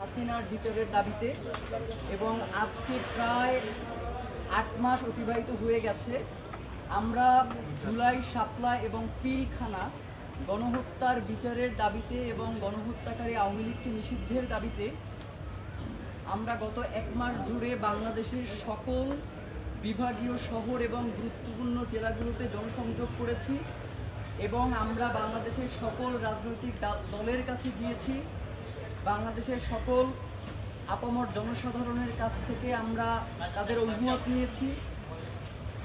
হাসিনার বিচারের দাবিতে এবং আজকে প্রায় ৮ মাস অতিবাহিত হয়ে গেছে। আমরা জুলাই, শাপলা এবং পিলখানা গণহত্যার বিচারের দাবিতে এবং গণহত্যাকারী আওয়ামী লীগকে নিষিদ্ধের দাবিতে আমরা গত ১ মাস ধরে বাংলাদেশের সকল বিভাগীয় শহর এবং গুরুত্বপূর্ণ জেলাগুলোতে জনসংযোগ করেছি এবং আমরা বাংলাদেশের সকল রাজনৈতিক দলের কাছে গিয়েছি। বাংলাদেশের সকল আপামর জনসাধারণের কাছ থেকে আমরা তাদের অভিমত নিয়েছি।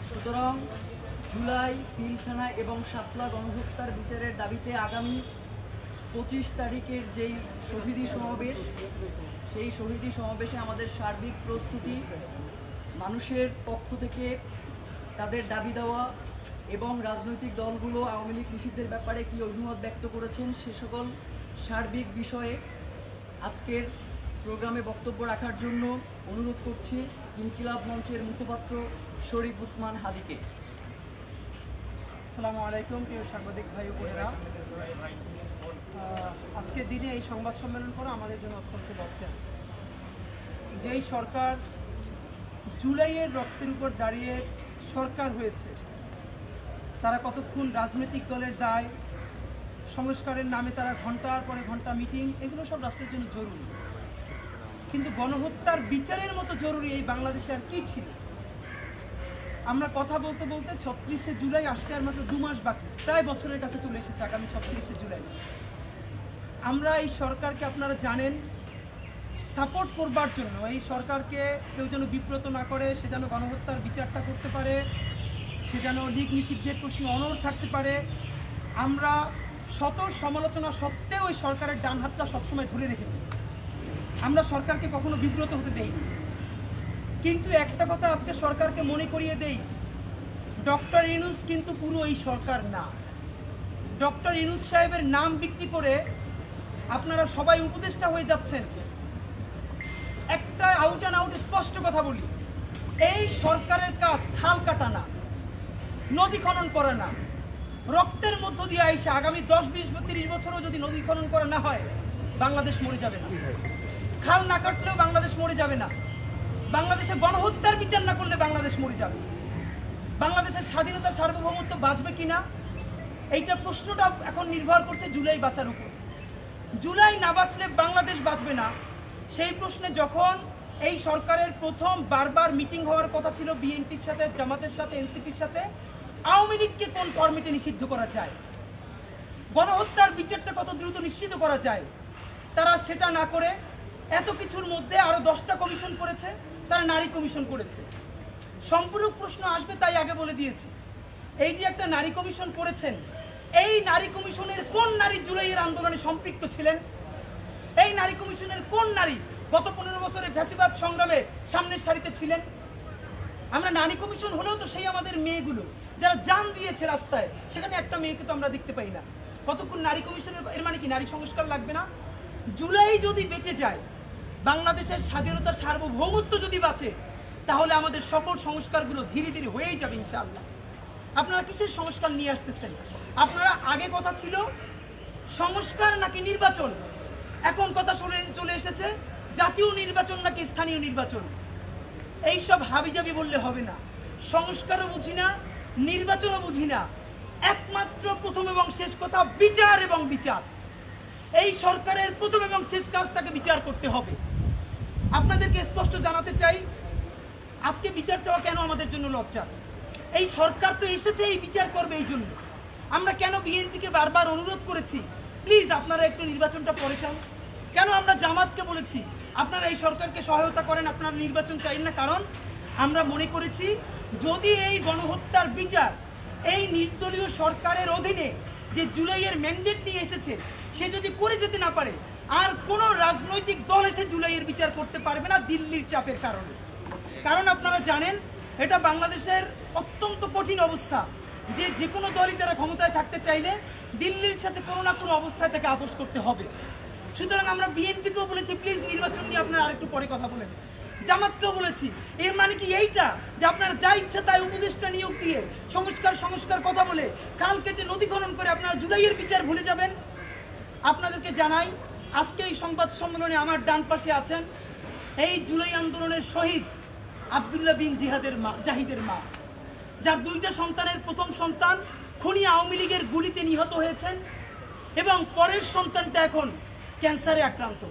সুতরাং জুলাই, পিলখানা এবং শাপলা গণহত্যার বিচারের দাবিতে আগামী ২৫ তারিখের যেই শহীদি সমাবেশ, সেই শহীদি সমাবেশে আমাদের সার্বিক প্রস্তুতি, মানুষের পক্ষ থেকে তাদের দাবি দেওয়া এবং রাজনৈতিক দলগুলো আওয়ামী লীগ নিষিদ্ধের ব্যাপারে কী অভিমত ব্যক্ত করেছেন সে সকল সার্বিক বিষয়ে আজকের প্রোগ্রামে বক্তব্য রাখার জন্য অনুরোধ করছি ইনকিলাব মঞ্চের মুখপাত্র শরীফ উসমান হাদিকে। আসসালামু আলাইকুম প্রিয় সাংবাদিক ভাই ও বোনেরা, আজকের দিনে এই সংবাদ সম্মেলন করা আমাদের জন্য অত্যন্ত লজ্জার। যেই সরকার জুলাইয়ের রক্তের উপর দাঁড়িয়ে সরকার হয়েছে, তারা কতক্ষণ রাজনৈতিক দলের দায়, সংস্কারের নামে তারা ঘন্টার পরে ঘন্টা মিটিং, এগুলো সব রাষ্ট্রের জন্য জরুরি, কিন্তু গণহত্যার বিচারের মতো জরুরি এই বাংলাদেশে আর কি ছিল? আমরা কথা বলতে বলতে ৩৬শে জুলাই আসতে আর মাত্র ২ মাস বাকি, প্রায় বছরের কাছে চলে এসেছে আগামী ৩৬শে জুলাই। আমরা এই সরকারকে, আপনারা জানেন, সাপোর্ট করবার জন্য, এই সরকারকে কেউ যেন বিব্রত না করে, সে যেন গণহত্যার বিচারটা করতে পারে, সে যেন লীগ নিষিদ্ধের প্রশ্নে অনড় থাকতে পারে, আমরা শত সমালোচনা সত্ত্বেও ওই সরকারের ডান হাতটা সবসময় ধরে রেখেছি। আমরা সরকারকে কখনো বিব্রত হতে দেইনি। কিন্তু একটা কথা আজকে সরকারকে মনে করিয়ে দেই, ডক্টর ইউনূস কিন্তু পুরো এই সরকার না। ডক্টর ইউনূস সাহেবের নাম বিক্রি করে আপনারা সবাই উপদেষ্টা হয়ে যাচ্ছেন। একটা আউট অ্যান্ড আউট স্পষ্ট কথা বলি, এই সরকারের কাজ খাল কাটা না, নদী খনন করা না। রক্তের মধ্য দিয়ে আইসে আগামী ১০, ২০, ৩০ বছরও যদি নদী খনন করা না হয়, বাংলাদেশ মরে যাবে না। খাল না কাটলেও বাংলাদেশ মরে যাবে না। বাংলাদেশে গণহত্যার বিচার না করলে বাংলাদেশ মরে যাবে। বাংলাদেশের স্বাধীনতার সার্বভৌমত্ব বাঁচবে কিনা, এইটা প্রশ্নটা এখন নির্ভর করছে জুলাই বাঁচার উপর। জুলাই না বাঁচলে বাংলাদেশ বাঁচবে না। সেই প্রশ্নে যখন এই সরকারের প্রথম বারবার মিটিং হওয়ার কথা ছিল বিএনপির সাথে, জামাতের সাথে, এনসিপির সাথে, আওয়ামী লীগকে কোন ফরম্যাটে নিষিদ্ধ করা যায়, গণহত্যার বিচারটা কত দ্রুত নিশ্চিত করা যায়, তারা সেটা না করে এত কিছুর মধ্যে আরো 10টা কমিশন করেছে, তারা নারী কমিশন করেছে। সম্পূরক প্রশ্ন আসবে তাই আগে বলে দিয়েছি, এই যে একটা নারী কমিশন করেছেন, এই নারী কমিশনের কোন নারী জুলাইয়ের আন্দোলনে সম্পৃক্ত ছিলেন? এই নারী কমিশনের কোন নারী গত 15 বছরে ফ্যাসিবাদ সংগ্রামে সামনের সারিতে ছিলেন? আমরা নারী কমিশন হলেও তো সেই আমাদের মেয়েগুলো যারা জান দিয়েছে রাস্তায়, সেখানে একটা মেয়েকে তো আমরা দেখতে পাই না। কতক্ষণ নারী কমিশনের, এর মানে কি নারী সংস্কার লাগবে না? জুলাই যদি বেঁচে যায়, বাংলাদেশের স্বাধীনতার সার্বভৌমত্ব যদি বাঁচে, তাহলে আমাদের সকল সংস্কারগুলো ধীরে ধীরে হয়েই যাবে ইনশাআল্লাহ। আপনারা কিসের সংস্কার নিয়ে আসতেছেন? আপনারা আগে কথা ছিল সংস্কার নাকি নির্বাচন, এখন কথা চলে এসেছে জাতীয় নির্বাচন নাকি স্থানীয় নির্বাচন। এইসব হাবিজাবি বললে হবে না। সংস্কারও বুঝি না, নির্বাচনও বুঝি না, একমাত্র প্রথম এবং শেষ কথা বিচার এবং বিচার। এই সরকারের প্রথম এবং শেষ কাজ তাকে বিচার করতে হবে। আপনাদেরকে স্পষ্ট জানাতে চাই, আজকে বিচার চাওয়া কেন আমাদের জন্য লজ্জা। এই সরকার তো এসেছে এই বিচার করবে, এই জন্য আমরা কেন বিএনপিকে বারবার অনুরোধ করেছি, প্লিজ আপনারা একটু নির্বাচনটা পরে চান। কেন আমরা জামাতকে বলেছি আপনারা এই সরকারকে সহায়তা করেন, আপনারা নির্বাচন চাইেন না, কারণ আমরা মনে করেছি যদি এই গণহত্যার বিচার এই নির্দলীয় সরকারের অধীনে যে জুলাইয়ের ম্যান্ডেট নিয়ে এসেছে সে যদি করে যেতে না পারে, আর কোনো রাজনৈতিক দল এসে জুলাইয়ের বিচার করতে পারবে না দিল্লির চাপের কারণে। কারণ আপনারা জানেন এটা বাংলাদেশের অত্যন্ত কঠিন অবস্থা, যে কোনো দলই তারা ক্ষমতায় থাকতে চাইলে দিল্লির সাথে কোনো না কোনো অবস্থায় তাকে আপোষ করতে হবে। সুতরাং আমরা বিএনপিকেও বলেছি প্লিজ নির্বাচন নিয়ে আপনারা আরেকটু পরে কথা বলেন। জামাতকেও বলেছি, এর মানে কি এইটা যে আপনারা যা ইচ্ছা তাই উপদেষ্টা নিয়োগ দিয়ে সংস্কার কথা বলে খাল কেটে নদী খনন করে আপনারা জুলাইয়ের বিচার ভুলে যাবেন? আপনাদেরকে জানাই আজকে এই সংবাদ সম্মেলনে আমার ডান পাশে আছেন এই জুলাই আন্দোলনের শহীদ আব্দুল্লাহ বিন জাহিদের মা, যার 2টা সন্তানের প্রথম সন্তান খুনি আওয়ামী লীগের গুলিতে নিহত হয়েছেন এবং পরের সন্তানটা এখন ক্যান্সারে আক্রান্ত।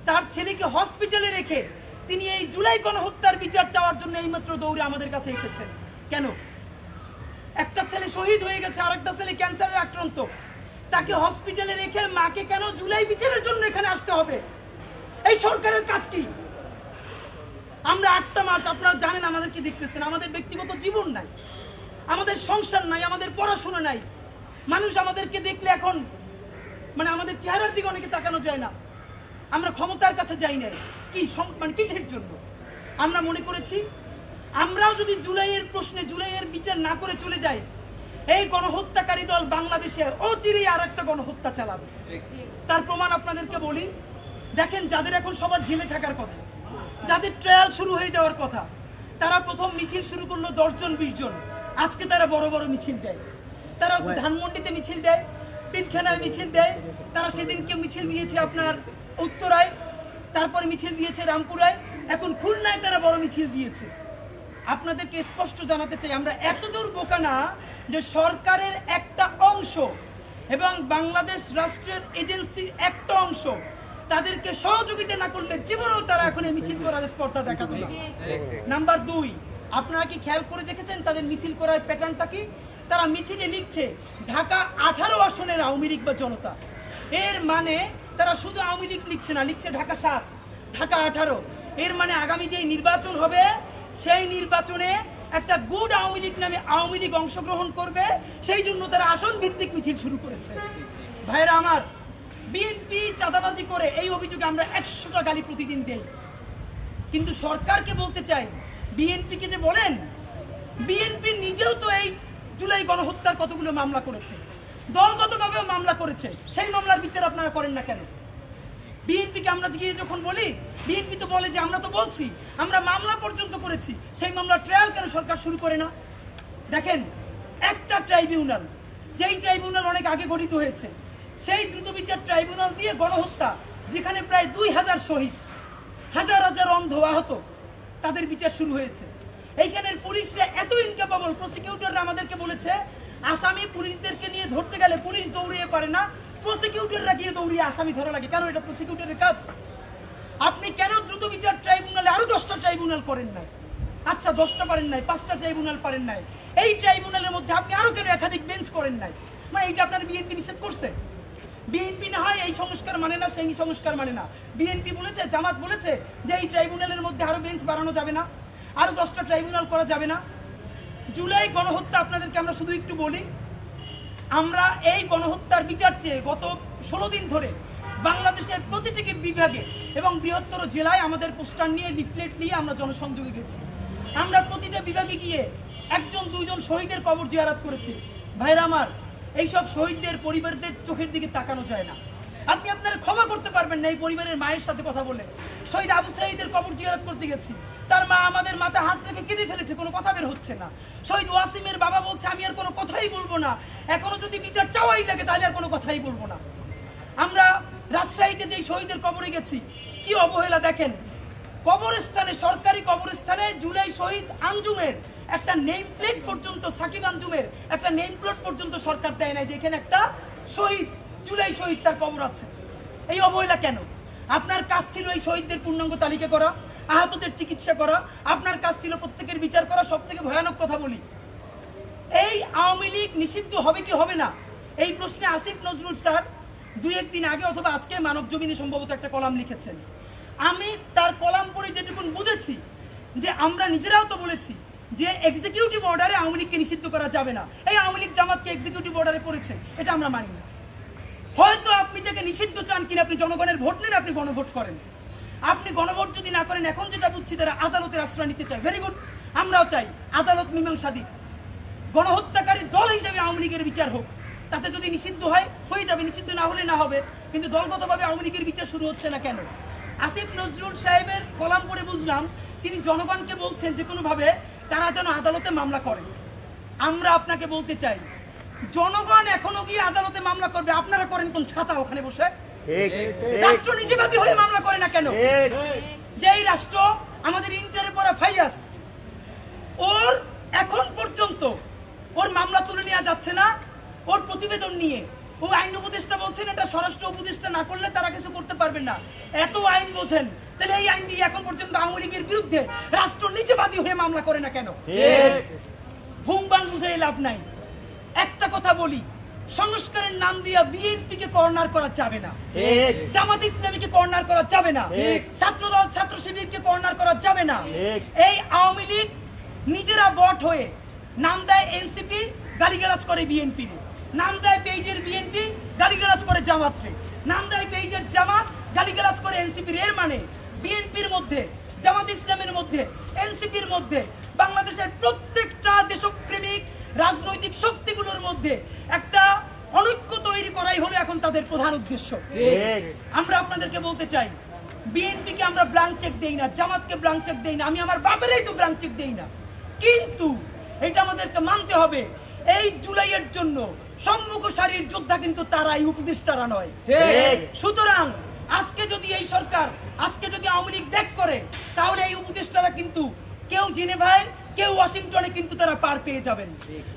তার ছেলেকে হসপিটালে রেখে তিনি এই জুলাই গণহত্যার বিচার চাওয়ার জন্য এইমাত্র দৌড়ে আমাদের কাছে এসেছেন। কেন? একটা ছেলে শহীদ হয়ে গেছে, আরেকটা ছেলে ক্যান্সারে আক্রান্ত, তাকে হসপিটালে রেখে মাকে কেন জুলাই বিচারের জন্য এখানে আসতে হবে? এই সরকারের কাজ কি? আমরা 8টা মাস, আপনারা জানেন আমাদেরকে দেখতেছেন, আমাদের ব্যক্তিগত জীবন নাই, আমাদের সংসার নাই, আমাদের পড়াশোনা নাই। মানুষ আমাদেরকে দেখলে এখন মানে আমাদের চেহারার দিকে অনেকে তাকানো যায় না। আমরা ক্ষমতার কাছে যাই নাই কি মানে কিসের জন্য? আমরা মনে করেছি আমরাও যদি জুলাইয়ের প্রশ্নে জুলাইয়ের বিচার না করে চলে যাই, এই গণহত্যাকারী দল বাংলাদেশে অচিরেই আর একটা গণহত্যা চালাবে। তার প্রমাণ আপনাদেরকে বলি, দেখেন যাদের এখন সবার জেলে থাকার কথা, যাদের ট্রায়াল শুরু হয়ে যাওয়ার কথা, তারা প্রথম মিছিল শুরু করলো 10 জন 20 জন। আজকে তারা বড় বড় মিছিল দেয়, তারা ধানমন্ডিতে মিছিল দেয়, পিলখানায় মিছিল দেয়, তারা সেদিনকে মিছিল দিয়েছে আপনার উত্তরায়, তারপরে মিছিল দিয়েছে রামপুরায়, এখন খুলনায় তারা বড় মিছিল দিয়েছে। আপনাদেরকে স্পষ্ট জানাতে চাই, আমরা এতদূর বোকা না যে সরকারের একটা অংশ এবং বাংলাদেশ রাষ্ট্রের এজেন্সির একটা অংশ তাদেরকে সহযোগিতা না করলে জীবনেও তারা এখন এই মিছিল করার স্পর্ধা দেখাবে না। নাম্বার 2, আপনারা কি খেয়াল করে দেখেছেন তাদের মিছিল করার প্যাটার্নটা কি? তারা মিছিলে লিখছে ঢাকা 18 আসনের আওয়ামী লীগ বা জনতা। এর মানে তারা শুধু আওয়ামী লীগ লিখছে না, লিখছে ঢাকা 7, ঢাকা 18। এর মানে আগামী যে নির্বাচন হবে সেই নির্বাচনে একটা গুড আওয়ামী লীগ নামে আওয়ামী লীগ অংশগ্রহণ করবে, সেই জন্য তারা আসন ভিত্তিক মিছিল শুরু করেছে। ভাইরা আমার, বিএনপি চাঁদাবাজি করে এই অভিযোগে আমরা 100টা গালি প্রতিদিন দেই, কিন্তু সরকারকে বলতে চাই, বিএনপিকে যে বলেন, বিএনপি নিজেও তো এই জুলাই গণহত্যার কতগুলো মামলা করেছে, দলগতভাবেও মামলা করেছে, সেই মামলার বিচার আপনারা করেন না কেন? বিএনপিকে আমরা গিয়ে যখন বলি, বিএনপি তো বলে যে আমরা তো বলছি আমরা মামলা পর্যন্ত করেছি, সেই মামলার ট্রায়াল কেন সরকার শুরু করে না? দেখেন, একটা ট্রাইব্যুনাল, যেই ট্রাইব্যুনাল অনেক আগে গঠিত হয়েছে, সেই দ্রুত বিচার ট্রাইব্যুনাল দিয়ে গণহত্যা, যেখানে প্রায় 2000 শহীদ, হাজার হাজার অন্ধ আহত, তাদের বিচার শুরু হয়েছে। এইখানের পুলিশরা এত ইনক্যাপাবল, প্রসিকিউটররা আমাদেরকে বলেছে আসামি পুলিশদেরকে নিয়ে ধরতে গেলে পুলিশ দৌড়িয়ে পারে না, প্রসিকিউটররা গিয়ে দৌড়িয়ে আসামি ধরা লাগে। কারণ এটা প্রসিকিউটরের কাজ। আপনি কেন দ্রুত বিচার ট্রাইব্যুনালে আরো 10টা ট্রাইব্যুনাল করেন নাই? আচ্ছা 10টা পারেন নাই, 5টা ট্রাইব্যুনাল পারেন নাই, এই ট্রাইব্যুনালের মধ্যে আপনি আরো কেন একাধিক বেঞ্চ করেন নাই? মানে এইটা আপনার বিএনপি নিষেধ করছে? বিএনপি না হয় এই সংস্কার মানে না, সেই সংস্কার মানে না, বিএনপি বলেছে, জামাত বলেছে যে এই ট্রাইব্যুনালের মধ্যে আরো বেঞ্চ বাড়ানো যাবে না, আরো 10টা ট্রাইব্যুনাল করা যাবে না। জুলাই গণহত্যা আপনাদেরকে আমরা শুধু একটু বলি, আমরা এই গণহত্যার বিচার চেয়ে গত 16 দিন ধরে বাংলাদেশের প্রতিটি বিভাগে এবং বৃহত্তর জেলায় আমাদের পোস্টার নিয়ে, লিফলেট নিয়ে আমরা জনসংযোগে গেছি। আমরা প্রতিটা বিভাগে গিয়ে 1জন 2জন শহীদের কবর জিয়ারত করেছি। ভাইরা আমার, এইসব শহীদদের পরিবারদের চোখের দিকে তাকানো যায় না। আপনি আপনারা ক্ষমা করতে পারবেন না এই পরিবারের মায়ের সাথে কথা বলে। শহীদ আবু সাঈদের কবর জিয়ারত করতে গেছি, তার মা আমাদের মাথায় হাত রেখে কেঁদে ফেলেছে, কোনো কথা বের হচ্ছে না। শহীদ ওয়াসিমের বাবা বলছে আমি আর কোনো কথাই বলবো না, এখনো যদি বিচার চাওয়াই লাগে তাহলে আর কোনো কথাই বলবো না। আমরা রাজশাহীতে যে শহীদের কবরে গেছি, কি অবহেলা দেখেন। কবরস্থানে, সরকারি কবরস্থানে জুলাই শহীদ আঞ্জুমের একটা নেম প্লেট পর্যন্ত, সাকিব আঞ্জুমের একটা নেম প্লেট পর্যন্ত সরকার দেয় নাই যে এখানে একটা শহীদ, জুলাই শহীদ তার কবর আছে। এই অবহেলা কেন? আপনার কাজ ছিল এই শহীদদের পূর্ণাঙ্গ তালিকা করা, আহতদের চিকিৎসা করা, আপনার কাজ ছিল প্রত্যেকের বিচার করা। সব থেকে ভয়ানক কথা বলি, এই আওয়ামী লীগ নিষিদ্ধ হবে কি হবে না, এই প্রশ্নে আসিফ নজরুল স্যার 2-1 দিন আগে অথবা আজকে মানব জমিনে সম্ভবত একটা কলাম লিখেছেন। আমি তার কলাম পড়ে যেটুকুন বুঝেছি যে আমরা নিজেরাও তো বলেছি যে এক্সিকিউটিভ অর্ডারে আওয়ামী লীগকে নিষিদ্ধ করা যাবে না। এই আওয়ামী লীগ জামাতকে এক্সিকিউটিভ অর্ডারে করেছে, এটা আমরা মানি না। হয়তো আপনি যাকে নিষিদ্ধ চান কিনা, আপনি জনগণের ভোট নেন, আপনি গণভোট করেন। আপনি গণভোট যদি না করেন, এখন যেটা বুঝছি তারা আদালতের আশ্রয় নিতে চায়, ভেরি গুড, আমরাও চাই আদালত মীমাংসা দিক, গণহত্যাকারী দল হিসেবে আওয়ামী লীগের বিচার হোক। তাতে যদি নিষিদ্ধ হয় হয়ে যাবে, নিষিদ্ধ না হলে না হবে, কিন্তু দলগতভাবে আওয়ামী লীগের বিচার শুরু হচ্ছে না কেন? আসিফ নজরুল সাহেবের কলাম পড়ে বুঝলাম তিনি জনগণকে বলছেন যে কোনোভাবে তারা যেন আদালতে মামলা করে। আমরা আপনাকে বলতে চাই, জনগণ এখনো গিয়ে আদালতে মামলা করবে, আপনারা করেন কোন ছাতা ওখানে বসে? রাষ্ট্র নিজেবাদী হয়ে মামলা করে না কেন? যেই রাষ্ট্র আমাদের ইন্টারে পড়া ফাইয়াস, ওর এখন পর্যন্ত ওর মামলা তুলে নেওয়া যাচ্ছে না। ওর প্রতিবেদন নিয়ে ও আইন উপদেষ্টা বলছেন এটা স্বরাষ্ট্র উপদেষ্টা না করলে তারা কিছু করতে পারবেন না। এত আইন বোঝেন, তাহলে এই আইন দিয়ে এখন পর্যন্ত আওয়ামী লীগের বিরুদ্ধে রাষ্ট্র নিজেবাদী হয়ে মামলা করে না কেন? ভুমবান বুঝে লাভ নাই। একটা কথা বলি, সংস্কারের নাম দিয়া বিএনপি কে কর্নার করা যাবে না, জামাত ইসলামীকে কর্নার করা যাবে না, ছাত্রদল ছাত্র শিবিরকে কর্নার করা যাবে না। এই আওয়ামী লীগ নিজেরা বট হয়ে নাম দেয় এনসিপি, গালিগালাজ করে বিএনপি, নাম দেয় পেজের বিএনপি, গালিগালাজ করে জামাতরে, নাম দেয় পেজের জামাত, গালিগালাজ করে এনসিপির। এর মানে বিএনপির মধ্যে, জামাত ইসলামের মধ্যে, এনসিপির মধ্যে, বাংলাদেশের প্রত্যেকটা দেশপ্রেমিক রাজনৈতিক শক্তিগুলোর মধ্যে একটা অনৈক্য তৈরি করাই হলো এখন তাদের প্রধান উদ্দেশ্য। আমরা আপনাদেরকে বলতে চাই, বিএনপিকে আমরা ব্ল্যাঙ্ক চেক দেই না, জামাতকে ব্ল্যাঙ্ক চেক দেই না, আমি আমার বাপেরই তো ব্ল্যাঙ্ক চেক দেই না, কিন্তু এটা আমাদেরকে মানতে হবে, এই জুলাইয়ের জন্য সম্মুখ সারির যোদ্ধা কিন্তু তারাই, উপদেষ্টারা নয়। সুতরাং আজকে যদি এই সরকার, আজকে যদি আওয়ামী লীগ ব্যাক করে, তাহলে এই উপদেষ্টারা কিন্তু কেউ জেনেভায়, কেউ ওয়াশিংটনে কিন্তু তারা পার পেয়ে যাবেন,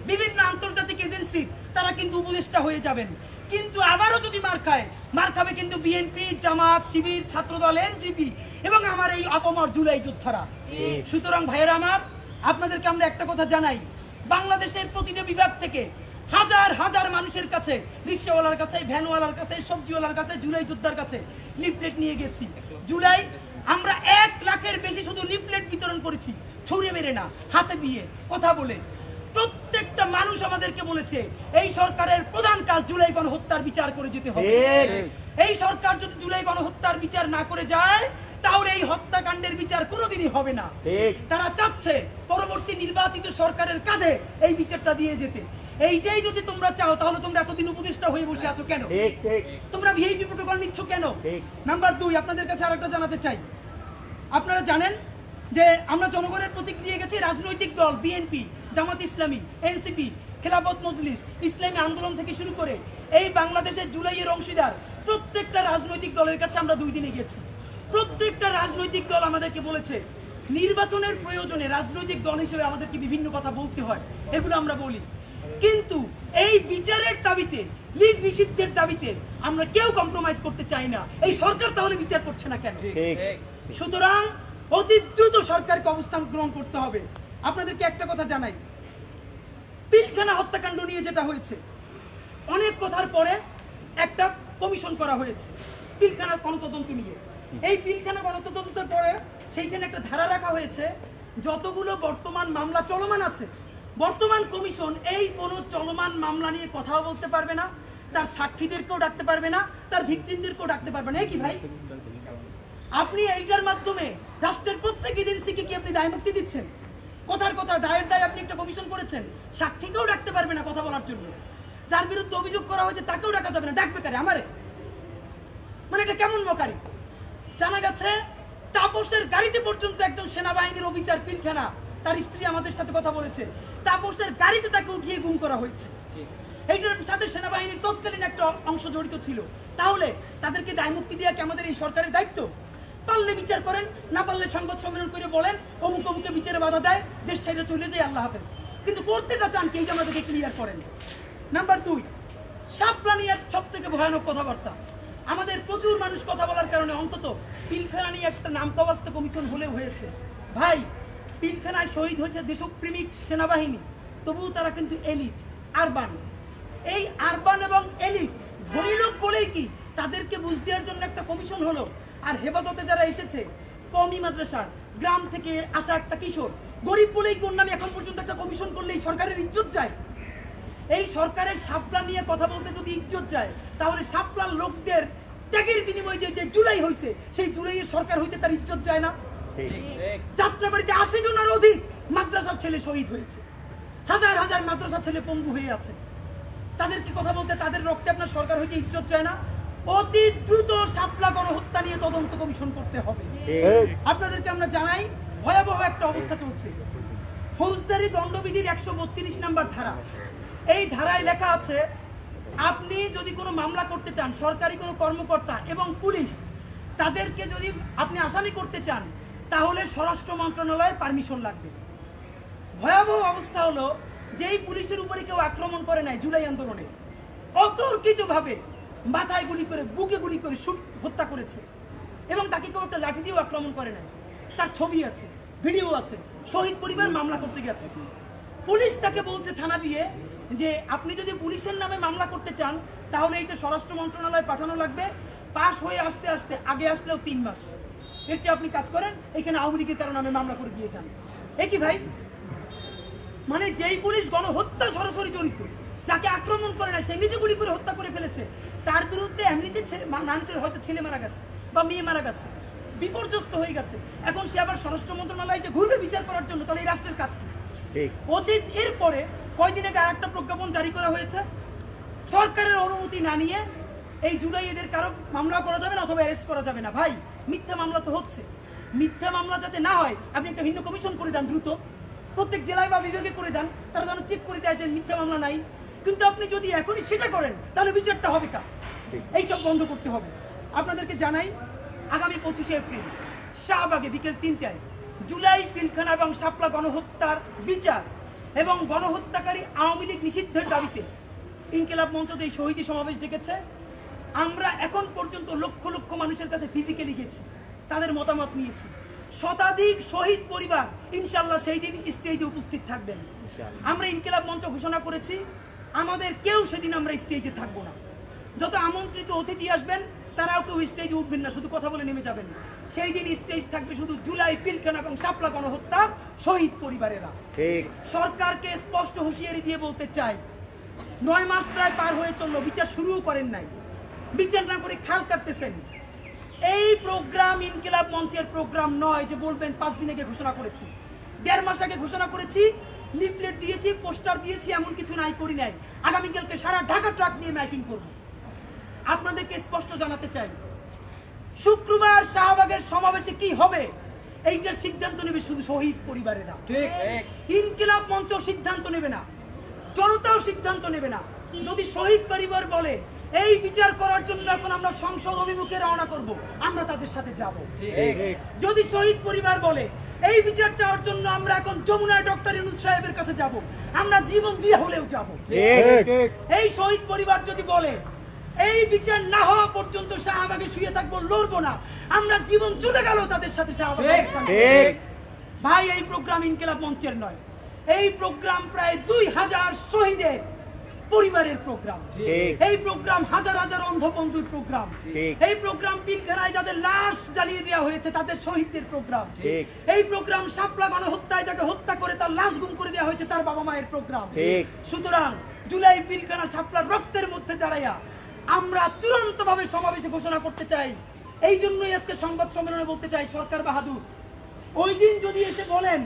বিভিন্ন আন্তর্জাতিক এজেন্সি তারা কিন্তু উপদেষ্টা হয়ে যাবেন। কিন্তু আবারও যদি মার খায়, মার খাবে কিন্তু বিএনপি, জামাত, শিবির, ছাত্রদল, এনসিপি এবং আমার এই আপমর জুলাই যোদ্ধারা। সুতরাং ভাইয়েরা আমার, আপনাদেরকে আমরা একটা কথা জানাই, বাংলাদেশের প্রতিটা বিভাগ থেকে হাজার হাজার মানুষের কাছে, রিক্সাওয়ালার কাছে, ভ্যানওয়ালার কাছে, সবজিওয়ালার কাছে, জুলাই যোদ্ধার কাছে লিফলেট নিয়ে গেছি। জুলাই আমরা 1 লাখের বেশি শুধু লিফলেট বিতরণ করেছি, ছুঁড়ে মেরে না, হাতে দিয়ে, কথা বলে। প্রত্যেকটা মানুষ আমাদেরকে বলেছে এই সরকারের প্রধান কাজ জুলাই গণহত্যার বিচার করে যেতে হবে। এই সরকার যদি জুলাই গণহত্যার বিচার না করে যায়, তাহলে এই হত্যাকাণ্ডের বিচার কোনোদিনই হবে না। তারা চাচ্ছে পরবর্তী নির্বাচিত সরকারের কাঁধে এই বিচারটা দিয়ে যেতে। এইটাই যদি তোমরা চাও, তাহলে তোমরা এতদিন উপদেষ্টা হয়ে বসে আছো কেন? তোমরা ভিআইপি প্রোটোকল নিচ্ছ কেন? নাম্বার 2, আপনাদের কাছে আরেকটা জানাতে চাই, আপনারা জানেন যে আমরা জনগণের প্রতীক দিয়ে গেছি, রাজনৈতিক দল বিএনপি, জামাত ইসলামী, এনসিপি, খেলাফত মজলিস, ইসলামী আন্দোলন থেকে শুরু করে এই বাংলাদেশের জুলাইয়ের অংশীদার প্রত্যেকটা রাজনৈতিক দলের কাছে আমরা 2 দিনে গেছি। প্রত্যেকটা রাজনৈতিক দল আমাদেরকে বলেছে নির্বাচনের প্রয়োজনে রাজনৈতিক দল হিসেবে আমাদেরকে বিভিন্ন কথা বলতে হয়, এগুলো আমরা বলি, কিন্তু এই বিচারের দাবিতে, লীগ নিষিদ্ধের দাবিতে আমরা কেউ কম্প্রোমাইজ করতে চাই না। এই সরকার তাহলে বিচার করছে না কেন? সুতরাং অতি দ্রুত সরকারকে অবস্থান গ্রহণ করতে হবে। আপনাদেরকে একটা কথা জানাই, পিলখানা হত্যাকাণ্ড নিয়ে যেটা হয়েছে, অনেক কথার পরে একটা কমিশন করা হয়েছে পিলখানা গণতদন্ত নিয়ে। এই পিলখানা গণতদন্তের পরে সেইখানে একটা ধারা রাখা হয়েছে, যতগুলো বর্তমান মামলা চলমান আছে, বর্তমান কমিশন এই কোনো চলমান মামলা নিয়ে কথাও বলতে পারবে না, তার সাক্ষীদেরকেও ডাকতে পারবে না, তার ভিকটিমদেরকেও ডাকতে পারবে না। কি ভাই, আপনি এইটার মাধ্যমে রাষ্ট্রের প্রত্যেক এজেন্সিকে কি আপনি দায় মুক্তি দিচ্ছেন? কথার কথা, দায়ের দায় আপনি একটা কমিশন করেছেন, সাক্ষীকেও ডাকতে পারবে না কথা বলার জন্য, যার বিরুদ্ধে অভিযোগ করা হয়েছে তাকেও ডাকা যাবে না, ডাকবে কারে? আমারে? মানে এটা কেমন মকারি? জানা গেছে তাপসের গাড়িতে পর্যন্ত একজন সেনাবাহিনীর অফিসার পিলখানা, তার স্ত্রী আমাদের সাথে কথা বলেছে, তাপসের গাড়িতে তাকে উঠিয়ে গুম করা হয়েছে। এইটার সাথে সেনাবাহিনীর তৎকালীন একটা অংশ জড়িত ছিল। তাহলে তাদেরকে দায় মুক্তি দেওয়া কি আমাদের এই সরকারের দায়িত্ব? পারলে বিচার করেন, না পারলে সংবাদ সম্মেলন করে বলেন অমুক অমুকে বিচারে বাধা দেয়, দেশ ছেড়ে চলে যায়, আল্লাহ হাফেজ। কিন্তু করতেটা চান কি, এই যে আমাদেরকে ক্লিয়ার করেন। নাম্বার 2, শাপলা নিয়ে সব থেকে ভয়ানক কথাবার্তা। আমাদের প্রচুর মানুষ কথা বলার কারণে অন্তত পিলখানা নিয়ে একটা নামকাওয়াস্তে কমিশন হলেও হয়েছে। ভাই, পিলখানায় শহীদ হয়েছে দেশপ্রেমিক সেনাবাহিনী, তবুও তারা কিন্তু এলিট, আরবান। এই আরবান এবং এলিট ধনী লোক বলেই কি তাদেরকে বুঝ দেওয়ার জন্য একটা কমিশন হলো। আর হেফাজতে যারা এসেছে, কওমি মাদ্রাসার গ্রাম থেকে আসা একটা কিশোর, গরিব বলেই কোন নামে এখন পর্যন্ত একটা কমিশন করলে এই সরকারের ইজ্জত যায়। এই সরকারের শাপলা নিয়ে কথা বলতে যদি ইজ্জত যায়, তাহলে শাপলার লোকদের ত্যাগের বিনিময়ে যে জুলাই হয়েছে, সেই জুলাইয়ের সরকার হইতে তার ইজ্জত যায় না? যাত্রাবাড়িতে 80 জনের অধিক মাদ্রাসার ছেলে শহীদ হয়েছে, হাজার হাজার মাদ্রাসা ছেলে পঙ্গু হয়ে আছে। তাদেরকে কথা বলতে, তাদের রক্তে আপনার সরকার হইতে ইজ্জত যায় না? অতি দ্রুত শাপলা গণহত্যা নিয়ে তদন্ত কমিশন করতে হবে। আপনাদেরকে আমরা জানাই, ভয়াবহ একটা অবস্থা চলছে। ফৌজদারি দণ্ডবিধির 132 নম্বর ধারা, এই ধারায় লেখা আছে আপনি যদি কোনো মামলা করতে চান, সরকারি কোনো কর্মকর্তা এবং পুলিশ তাদেরকে যদি আপনি আসামি করতে চান, তাহলে স্বরাষ্ট্র মন্ত্রণালয়ের পারমিশন লাগবে। ভয়াবহ অবস্থা হলো, যেই পুলিশের উপরে কেউ আক্রমণ করে নাই জুলাই আন্দোলনে, অতর্কিতভাবে মাথায় গুলি করে, বুকে গুলি করে হত্যা করেছে, এবং তাকে কেউ একটা লাঠি দিয়েও আক্রমণ করে নাই। তার ছবি আছে, ভিডিও আছে, শহীদ পরিবার মামলা করতে গেছে। পুলিশ তাকে বলছে থানা দিয়ে যে আপনি যদি পুলিশের নামে মামলা করতে চান তাহলে এটা স্বরাষ্ট্র মন্ত্রণালয়ে পাঠানো লাগবে, পাশ হয়ে আসতে আসতে আগে আসলেও 3 মাস। এর চেয়ে আপনি কাজ করেন, এখানে আওয়ামী লীগের কারণে নামে মামলা করে দিয়ে যান। এ কি ভাই? মানে যেই পুলিশ গণহত্যা সরাসরি জড়িত, যাকে আক্রমণ করে না, সে নিজে গুলি করে হত্যা করে ফেলেছে, তার বিরুদ্ধে এমনিতে মানুষের হয়তো ছেলে মারা গেছে বা মেয়ে মারা গেছে, বিপর্যস্ত হয়ে গেছে, এখন সে আবার স্বরাষ্ট্র মন্ত্রণালয়ে যে ঘুরবে বিচার করার জন্য, তাহলে এই রাষ্ট্রের কাজ কি? অতীত এরপরে কয়দিন আগে আরেকটা প্রজ্ঞাপন জারি করা হয়েছে, সরকারের অনুমতি না নিয়ে এই জুলাই এদের কারো মামলা করা যাবে না অথবা অ্যারেস্ট করা যাবে না। ভাই, মিথ্যা মামলা তো হচ্ছে। মিথ্যা মামলা যাতে না হয় আপনি একটা ভিন্ন কমিশন করে দেন, দ্রুত প্রত্যেক জেলায় বা বিভাগে করে দেন, তারা যেন চেক করে দেয় যে মিথ্যা মামলা নাই। কিন্তু আপনি যদি এখনই সেটা করেন তাহলে বিচারটা হবে কার? এইসব বন্ধ করতে হবে। আপনাদেরকে জানাই, আগামী 25শে এপ্রিল শাহবাগে বিকেল 3টায় জুলাই পিলখানা এবং শাপলা গণহত্যার বিচার এবং গণহত্যাকারী আওয়ামী লীগ নিষিদ্ধের দাবিতে ইনকিলাব মঞ্চ যে শহীদী সমাবেশ ডেকেছে, আমরা এখন পর্যন্ত লক্ষ লক্ষ মানুষের কাছে ফিজিক্যালি গেছি, তাদের মতামত নিয়েছি। শতাধিক শহীদ পরিবার ইনশাল্লাহ সেই দিন স্টেজে উপস্থিত থাকবেন। আমরা ইনকিলাব মঞ্চ ঘোষণা করেছি, আমাদের কেউ সেদিন আমরা স্টেজে থাকবো না। যত আমন্ত্রিত অতিথি আসবেন তারাও কেউ স্টেজে উঠবেন না, শুধু কথা বলে নেমে যাবেন। সেই দিন স্টেজ থাকবে শুধু জুলাই পিলখানা এবং শাপলা গণহত্যার শহীদ পরিবারেরা। সরকারকে স্পষ্ট হুঁশিয়ারি দিয়ে বলতে চাই, 9 মাস প্রায় পার হয়ে চললো, বিচার শুরুও করেন নাই, বিচার না করে খাল কাটতেছেন। এই প্রোগ্রাম ইনকিলাব মঞ্চের প্রোগ্রাম নয় যে বলবেন 5 দিন আগে ঘোষণা করেছি, 1.5 মাস আগে ঘোষণা করেছি, লিফলেট দিয়েছি, পোস্টার দিয়েছি, এমন কিছু নাই, করি নাই। আগামীকালকে সারা ঢাকা ট্রাক নিয়ে মাইকিং করব। আপনাদেরকে স্পষ্ট জানাতে চাই, শুক্রবার শাহবাগের সমাবেশে কি হবে এইটার সিদ্ধান্ত নেবে শুধু শহীদ পরিবারেরা। ইনকিলাব মঞ্চ সিদ্ধান্ত নেবে না, জনতাও সিদ্ধান্ত নেবে না। যদি শহীদ পরিবার বলে এই বিচার করার জন্য এখন আমরা সংসদ অভিমুখে রওনা করব, আমরা তাদের সাথে যাব। যদি শহীদ পরিবার বলে এই বিচার চাওয়ার জন্য আমরা এখন যমুনায় ডক্টর ইউনূস সাহেবের কাছে যাব, আমরা জীবন দিয়ে হলেও যাব। এই শহীদ পরিবার যদি বলে এই বিচার না হওয়া পর্যন্ত শাহবাগে শুয়ে থাকবো, লড়বো না, আমরা জীবন চলে গেল তাদের সাথে শাহবাগে। ভাই, এই প্রোগ্রাম ইনকিলাব মঞ্চের নয়, এই প্রোগ্রাম প্রায় 2000 শহীদের পরিবারের প্রোগ্রাম। এই প্রোগ্রাম হাজার হাজার অন্ধ বন্ধুর প্রোগ্রাম। এই প্রোগ্রাম পিলখানায় যাদের লাশ জ্বালিয়ে দেওয়া হয়েছে তাদের শহীদদের প্রোগ্রাম। এই প্রোগ্রাম শাপলা গণহত্যায় যাকে হত্যা করে তার লাশ গুম করে দেওয়া হয়েছে তার বাবা মায়ের প্রোগ্রাম। সুতরাং জুলাই পিলখানা শাপলার রক্তের মধ্যে দাঁড়াইয়া আমরা চূড়ান্ত ভাবে সমাবেশে ঘোষণা করতে চাই। এই জন্যই আজকে সংবাদ সম্মেলনে বলতে চাই, সরকার বাহাদুর, ওই দিন যদি এসে বলেন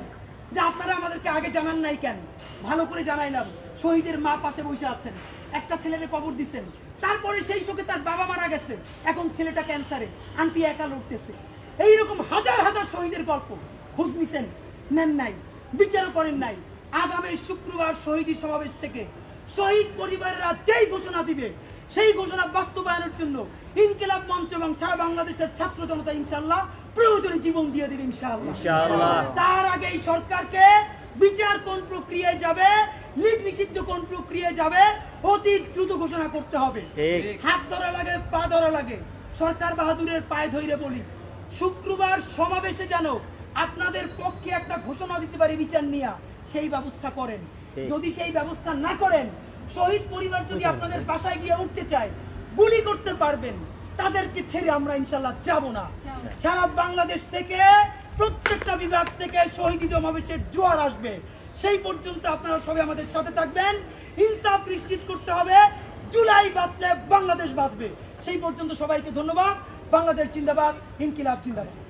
যে আপনারা আমাদেরকে আগে জানান নাই কেন, ভালো করে জানাইলাম। শহীদের মা পাশে বসে আছেন, একটা ছেলেকে কবর দিচ্ছেন, তারপরে সেই শোকে তার বাবা মারা গেছে, এখন ছেলেটা ক্যান্সারে, আন্টি একা লড়তেছে। এইরকম হাজার হাজার শহীদের গল্প খোঁজ নিছেন, নেন নাই, বিচারও করেন নাই। আগামী শুক্রবার শহীদী সমাবেশ থেকে শহীদ পরিবারেরা যেই ঘোষণা দিবে সেই ঘোষণা বাস্তবায়নের জন্য ইনকিলাব মঞ্চ এবং সারা বাংলাদেশের ছাত্র জনতা ইনশাআল্লাহ প্রয়োজনে জীবন দিয়ে দেবে ইনশাআল্লাহ। তার আগে এই সরকারকে বিচার কোন প্রক্রিয়ায় যাবে, লীগ নিষিদ্ধ কোন প্রক্রিয়ায় যাবে, অতি দ্রুত ঘোষণা করতে হবে। হাত ধরা লাগে, পা ধরা লাগে, সরকার বাহাদুরের পায়ে ধরে বলি, শুক্রবার সমাবেশে যেন আপনাদের পক্ষে একটা ঘোষণা দিতে পারি বিচার নিয়ে, সেই ব্যবস্থা করেন। যদি সেই ব্যবস্থা না করেন, শহীদ পরিবার যদি আপনাদের বাসায় গিয়ে উঠতে চায়, গুলি করতে পারবেন, তাদেরকে ছেড়ে আমরা ইনশাআল্লাহ যাব না। সারা বাংলাদেশ থেকে প্রত্যেকটা বিভাগ থেকে শহীদী সমাবেশের জোয়ার আসবে। সেই পর্যন্ত আপনারা সবাই আমাদের সাথে থাকবেন। ইনসাফ নিশ্চিত করতে হবে, জুলাই বাঁচলে বাংলাদেশ বাঁচবে। সেই পর্যন্ত সবাইকে ধন্যবাদ। বাংলাদেশ জিন্দাবাদ, ইনকিলাব জিন্দাবাদ।